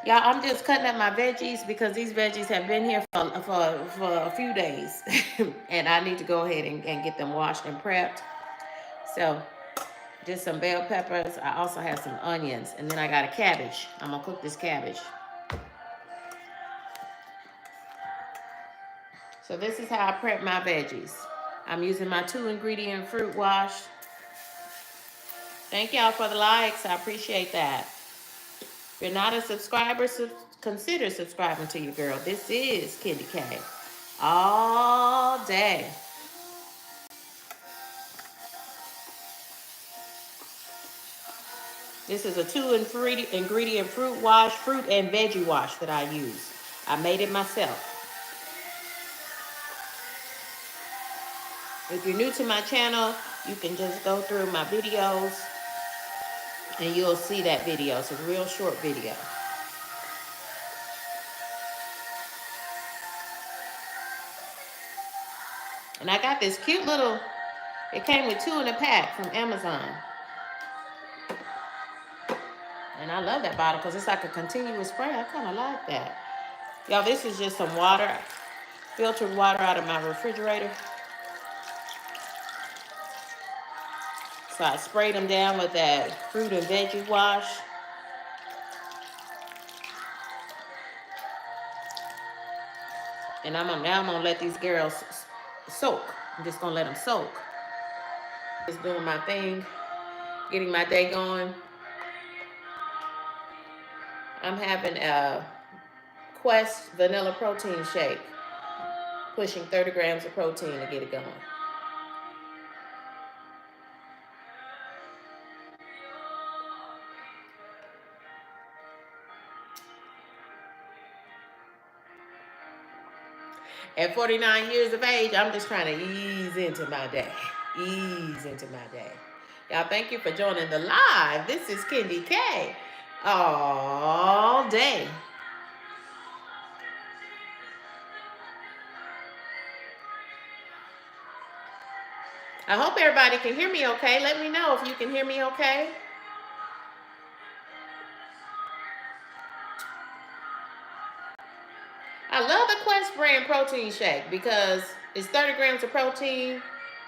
Y'all, I'm just cutting up my veggies because these veggies have been here for a few days. And I need to go ahead and get them washed and prepped. So just some bell peppers. I also have some onions. And then I got a cabbage. I'm going to cook this cabbage. So this is how I prep my veggies. I'm using my 2-ingredient fruit wash. Thank y'all for the likes. I appreciate that. If you're not a subscriber, consider subscribing to your girl. This is KendyK. All day. This is a 2-ingredient fruit wash, fruit and veggie wash that I use. I made it myself. If you're new to my channel, you can just go through my videos and you'll see that video. It's a real short video. And I got this cute little, it came with 2 in a pack from Amazon. And I love that bottle because it's like a continuous spray. I kind of like that. Y'all, this is just some water, filtered water out of my refrigerator. So I sprayed them down with that fruit and veggie wash. And now I'm gonna let these girls soak. I'm just gonna let them soak. Just doing my thing, getting my day going. I'm having a Quest vanilla protein shake, pushing 30 grams of protein to get it going. At 49 years of age, I'm just trying to ease into my day. Ease into my day. Y'all, thank you for joining the live. This is KendyK. All day. I hope everybody can hear me okay. Let me know if you can hear me okay. I love the Quest brand protein shake because it's 30 grams of protein,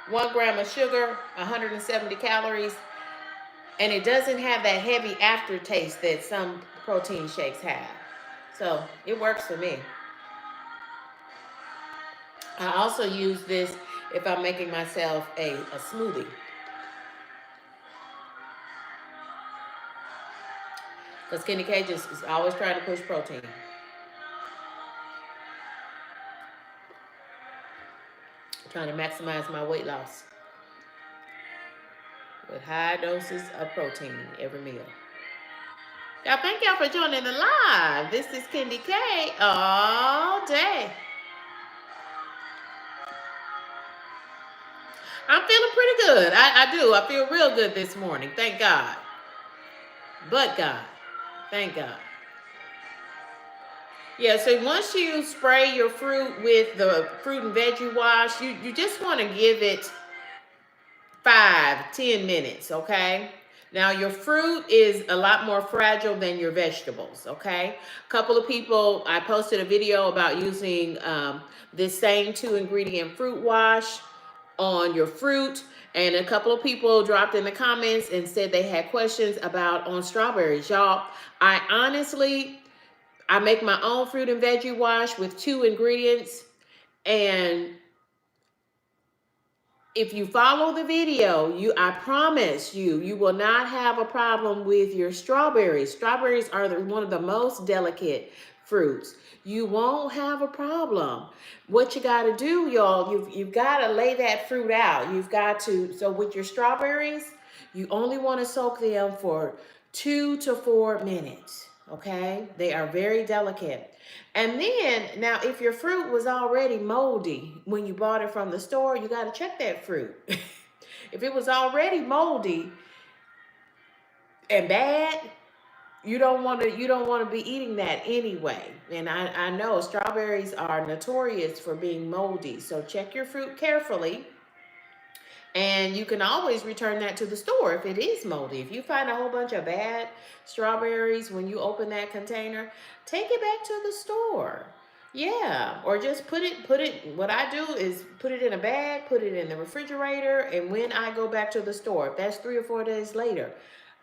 1 gram of sugar, 170 calories, and it doesn't have that heavy aftertaste that some protein shakes have. So it works for me. I also use this if I'm making myself a smoothie. Because KendyK just is always trying to push protein. Trying to maximize my weight loss with high doses of protein every meal. Y'all, thank y'all for joining the live. This is KendyK all day. I'm feeling pretty good. I do. I feel real good this morning. Thank God. But God. Thank God. Yeah, so once you spray your fruit with the fruit and veggie wash, you just want to give it 5-10 minutes, okay? Now, your fruit is a lot more fragile than your vegetables, okay? A couple of people, I posted a video about using this same 2-ingredient fruit wash on your fruit, and a couple of people dropped in the comments and said they had questions about on strawberries. Y'all, I make my own fruit and veggie wash with 2 ingredients, and if you follow the video, I promise you will not have a problem with your strawberries. Strawberries are one of the most delicate fruits. You won't have a problem. What you got to do, y'all, you've got to lay that fruit out. You've got to, so with your strawberries, you only want to soak them for 2 to 4 minutes. Okay, they are very delicate. And then, now, if your fruit was already moldy when you bought it from the store, you got to check that fruit. If it was already moldy and bad, you don't want to be eating that anyway. And I know strawberries are notorious for being moldy, so check your fruit carefully. And you can always return that to the store if it is moldy. If you find a whole bunch of bad strawberries when you open that container, take it back to the store. Yeah, or just what I do is put it in a bag, put it in the refrigerator, and when I go back to the store, if that's 3 or 4 days later,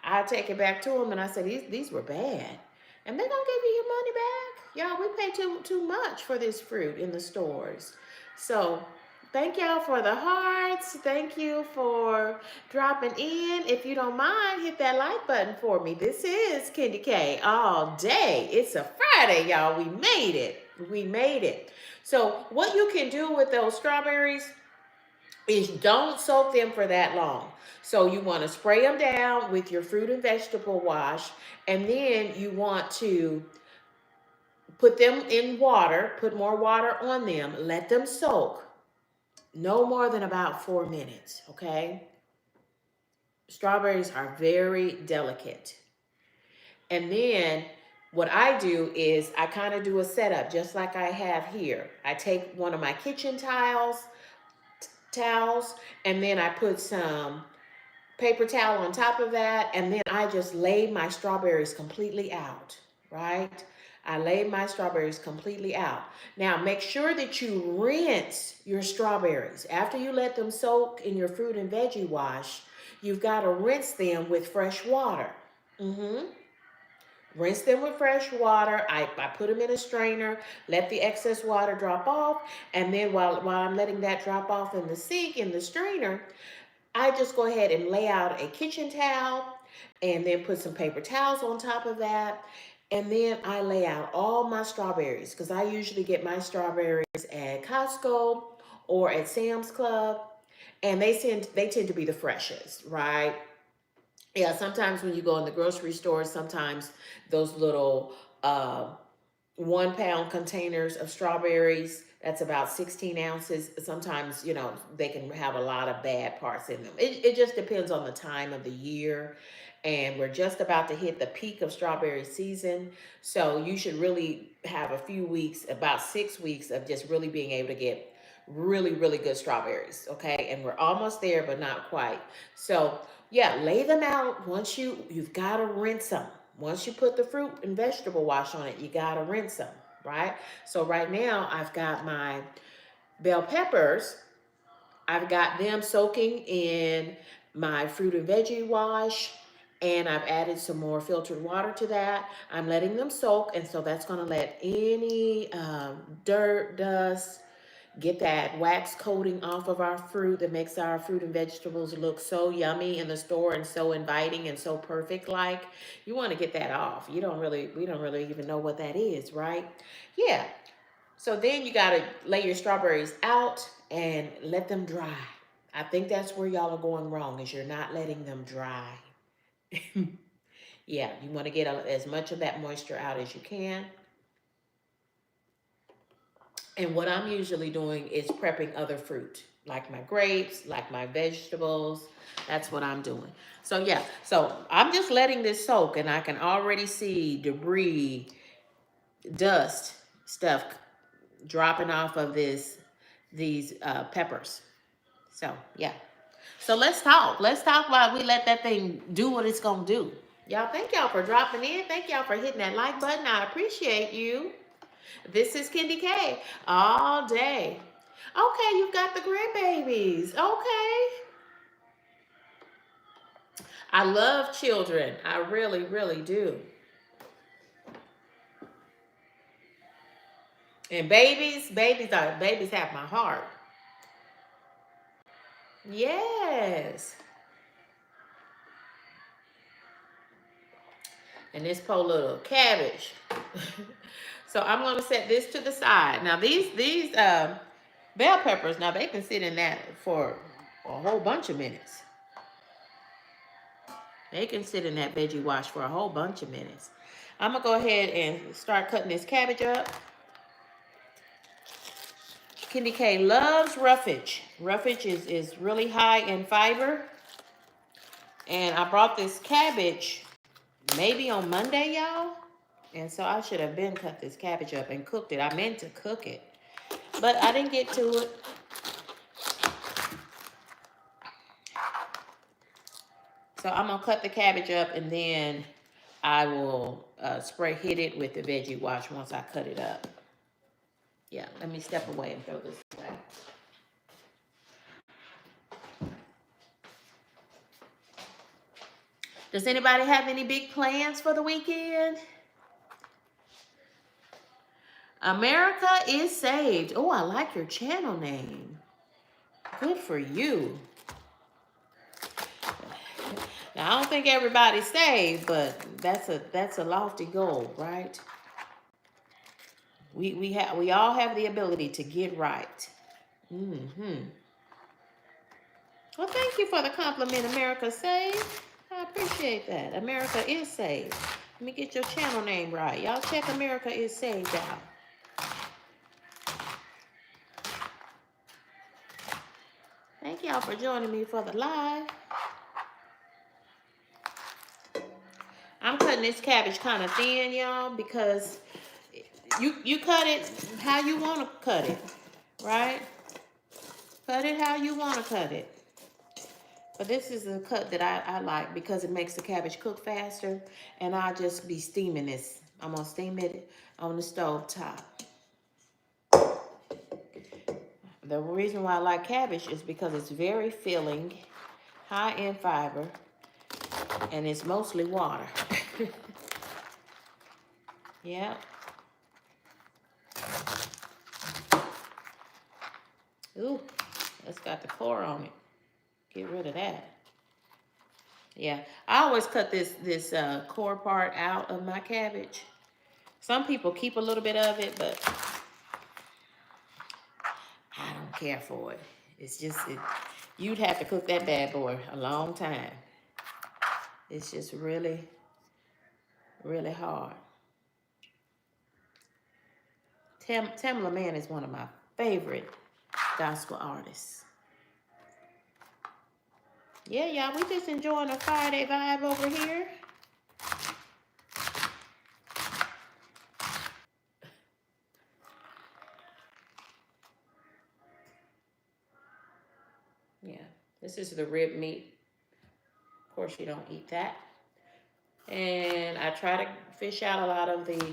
I take it back to them and I say, these were bad. And they're gonna give you your money back. Y'all, we pay too much for this fruit in the stores. So thank y'all for the hearts. Thank you for dropping in. If you don't mind, hit that like button for me. This is KendyK all day. It's a Friday, y'all. We made it. We made it. So what you can do with those strawberries is don't soak them for that long. So you want to spray them down with your fruit and vegetable wash, and then you want to put them in water, put more water on them, let them soak no more than about 4 minutes, okay? Strawberries are very delicate. And then what I do is I kind of do a setup just like I have here. I take one of my kitchen towels, and then I put some paper towel on top of that, and then I just lay my strawberries completely out, right? I lay my strawberries completely out. Now, make sure that you rinse your strawberries. After you let them soak in your fruit and veggie wash, you've got to rinse them with fresh water. Rinse them with fresh water. I put them in a strainer, let the excess water drop off, and then while I'm letting that drop off in the sink, in the strainer, I just go ahead and lay out a kitchen towel and then put some paper towels on top of that. And then I lay out all my strawberries because I usually get my strawberries at Costco or at Sam's Club. And they tend to be the freshest, right? Yeah, sometimes when you go in the grocery store, sometimes those little 1 pound containers of strawberries, that's about 16 ounces. Sometimes, they can have a lot of bad parts in them. It just depends on the time of the year. And we're just about to hit the peak of strawberry season. So you should really have a few weeks, about 6 weeks of just really being able to get really, really good strawberries. Okay. And we're almost there, but not quite. So yeah, lay them out. Once you've got to rinse them. Once you put the fruit and vegetable wash on it, you got to rinse them, right? So right now I've got my bell peppers. I've got them soaking in my fruit and veggie wash, and I've added some more filtered water to that. I'm letting them soak, and so that's going to let any dirt, dust, get that wax coating off of our fruit that makes our fruit and vegetables look so yummy in the store and so inviting and so perfect. Like, you want to get that off. We don't really even know what that is, right? Yeah. So then you got to lay your strawberries out and let them dry. I think that's where y'all are going wrong, is you're not letting them dry. Yeah, you want to get as much of that moisture out as you can. And what I'm usually doing is prepping other fruit, like my grapes, like my vegetables. That's what I'm doing. So yeah, so I'm just letting this soak, and I can already see debris, dust, stuff dropping off of these peppers. So yeah. So let's talk. Let's talk while we let that thing do what it's gonna do. Y'all, thank y'all for dropping in. Thank y'all for hitting that like button. I appreciate you. This is KendyK all day. Okay, you've got the grandbabies. Okay. I love children. I really, really do. And babies have my heart. Yes. And this poor little cabbage. So I'm going to set this to the side. Now these bell peppers, now they can sit in that for a whole bunch of minutes. They can sit in that veggie wash for a whole bunch of minutes. I'm going to go ahead and start cutting this cabbage up. KendyK loves roughage. Roughage is really high in fiber. And I brought this cabbage maybe on Monday, y'all. And so I should have been cut this cabbage up and cooked it. I meant to cook it, but I didn't get to it. So I'm gonna cut the cabbage up, and then I will hit it with the veggie wash once I cut it up. Yeah, let me step away and throw this away. Does anybody have any big plans for the weekend? America is saved. Oh, I like your channel name. Good for you. Now, I don't think everybody's saved, but that's a lofty goal, right? We all have the ability to get right. Mm-hmm. Well, thank you for the compliment, America Saved. I appreciate that. America is saved. Let me get your channel name right. Y'all check America is Saved out. Thank y'all for joining me for the live. I'm cutting this cabbage kind of thin, y'all, because you cut it how you want to cut it, right? Cut it how you want to cut it. But this is the cut that I like because it makes the cabbage cook faster, and I'll just be steaming this. I'm going to steam it on the stove top. The reason why I like cabbage is because it's very filling, high in fiber, and it's mostly water. Yeah. Ooh, that's got the core on it. Get rid of that. Yeah, I always cut this core part out of my cabbage. Some people keep a little bit of it, but I don't care for it. It's just, you'd have to cook that bad boy a long time. It's just really, really hard. Tamla Mann is one of my favorite gospel artists. Yeah, y'all, we just enjoying a Friday vibe over here. Yeah, this is the rib meat. Of course, you don't eat that. And I try to fish out a lot of the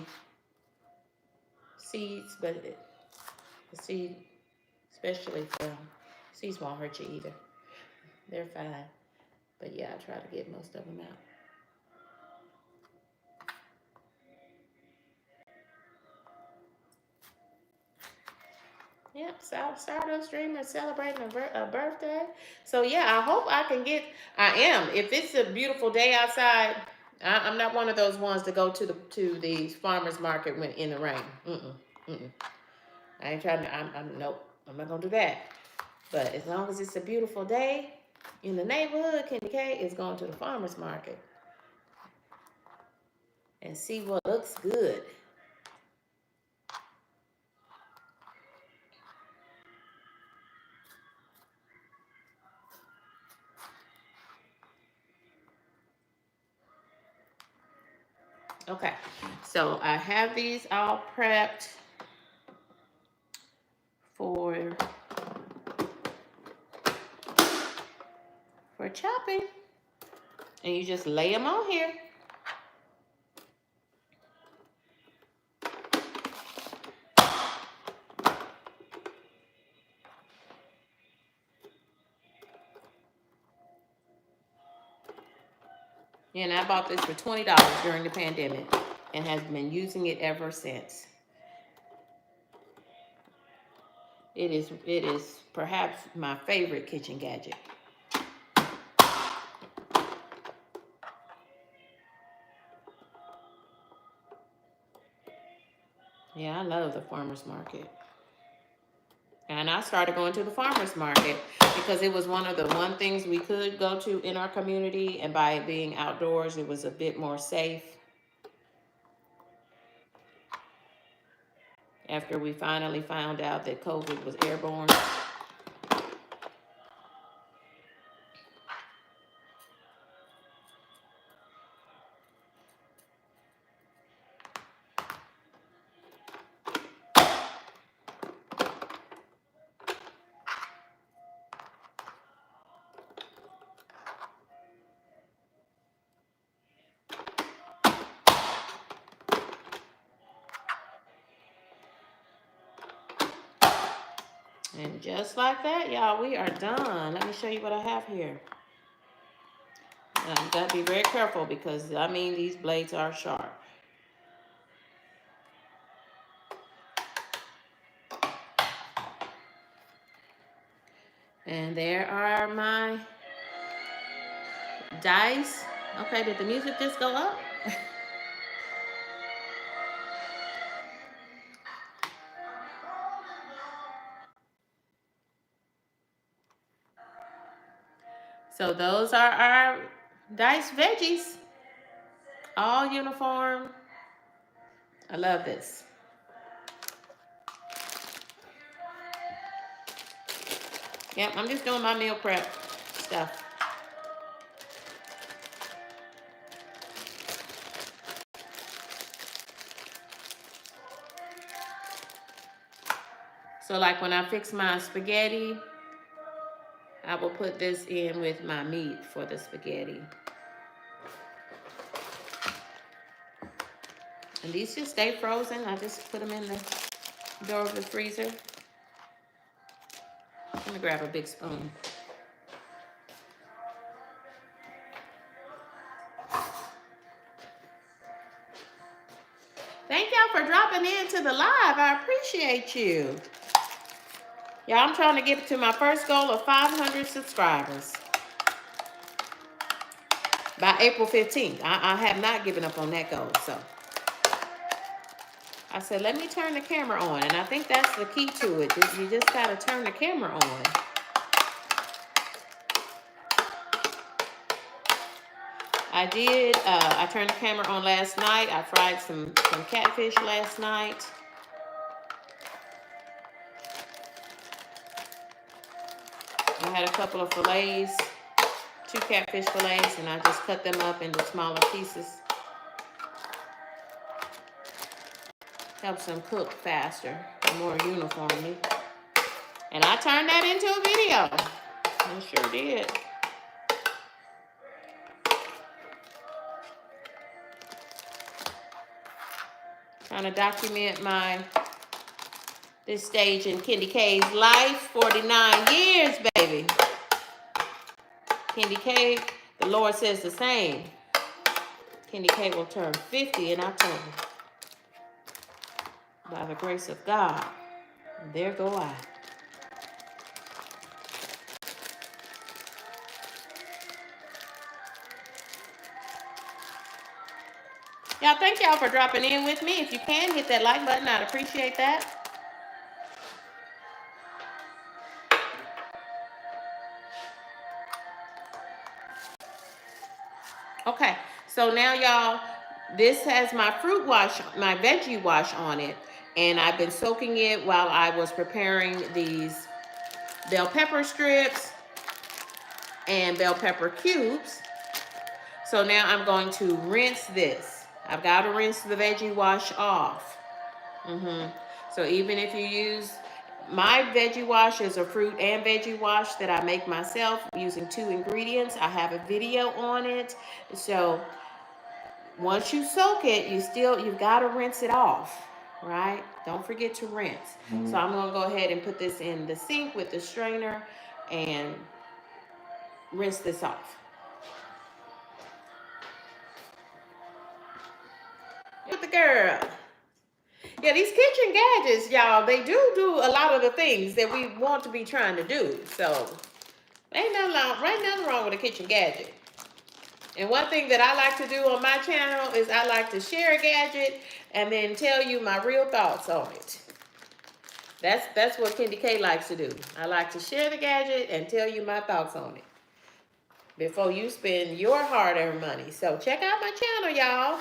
seeds, but the seed, especially from seeds, won't hurt you either. They're fine. But yeah, I try to get most of them out. Yep, Stardust Dreamer celebrating a birthday. So yeah, I hope I can get. I am. If it's a beautiful day outside, I'm not one of those ones to go to the farmers market when in the rain. I ain't trying to. I'm nope. I'm not gonna do that. But as long as it's a beautiful day in the neighborhood, KendyK is going to the farmers market and see what looks good. Okay, so I have these all prepped for chopping, and you just lay them on here. And I bought this for $20 during the pandemic and have been using it ever since. It is perhaps my favorite kitchen gadget. Yeah, I love the farmers market. And I started going to the farmers market because it was one of the things we could go to in our community, and by it being outdoors, it was a bit more safe. After we finally found out that COVID was airborne. And just like that, y'all, we are done. Let me show you what I have here. You gotta be very careful because, I mean, these blades are sharp. And there are my dice. Okay, did the music just go up? So those are our diced veggies. All uniform. I love this. Yep, I'm just doing my meal prep stuff. So like when I fix my spaghetti, I will put this in with my meat for the spaghetti. And these just stay frozen. I just put them in the door of the freezer. Let me grab a big spoon. Thank y'all for dropping into the live. I appreciate you. Y'all, I'm trying to get to my first goal of 500 subscribers by April 15th. I have not given up on that goal. So I said, let me turn the camera on. And I think that's the key to it. You just got to turn the camera on. I turned the camera on last night. I fried some catfish last night. I had a couple of fillets, 2 catfish fillets, and I just cut them up into smaller pieces. Helps them cook faster, more uniformly. And I turned that into a video. I sure did. Trying to document this stage in KendyK's life. 49 years, baby. KendyK, the Lord says the same. KendyK will turn 50 in October. By the grace of God. And there go I. Y'all, thank y'all for dropping in with me. If you can, hit that like button. I'd appreciate that. Okay, so now y'all, this has my fruit wash, my veggie wash on it. And I've been soaking it while I was preparing these bell pepper strips and bell pepper cubes. So now I'm going to rinse this. I've got to rinse the veggie wash off. So even if you use, my veggie wash is a fruit and veggie wash that I make myself using 2 ingredients. I have a video on it. So once you soak it, you've got to rinse it off, right? Don't forget to rinse. So I'm going to go ahead and put this in the sink with the strainer and rinse this off. With the girl. Yeah, these kitchen gadgets, y'all, they do a lot of the things that we want to be trying to do. So ain't nothing wrong with a kitchen gadget. And one thing that I like to do on my channel is I like to share a gadget and then tell you my real thoughts on it. That's what KendyK likes to do. I like to share the gadget and tell you my thoughts on it before you spend your hard-earned money. So check out my channel, y'all.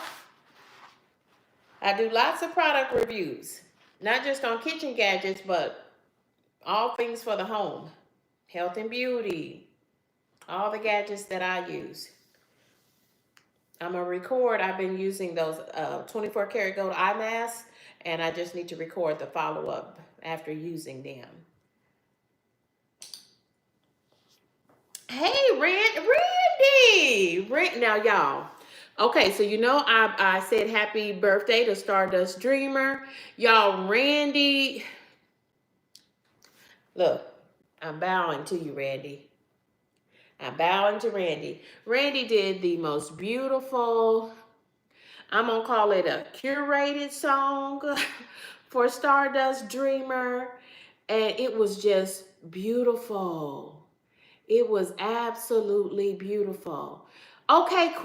I do lots of product reviews, not just on kitchen gadgets, but all things for the home, health and beauty, all the gadgets that I use. I'm gonna record. I've been using those 24 karat gold eye masks, and I just need to record the follow-up after using them. Hey, Randy! Now, y'all. Okay, so you know I said happy birthday to Stardust Dreamer. Y'all, Randy, Look, I'm bowing to you, Randy. I'm bowing to Randy. Randy did the most beautiful, I'm going to call it a curated song for Stardust Dreamer. And it was just beautiful. It was absolutely beautiful. Okay, Queen.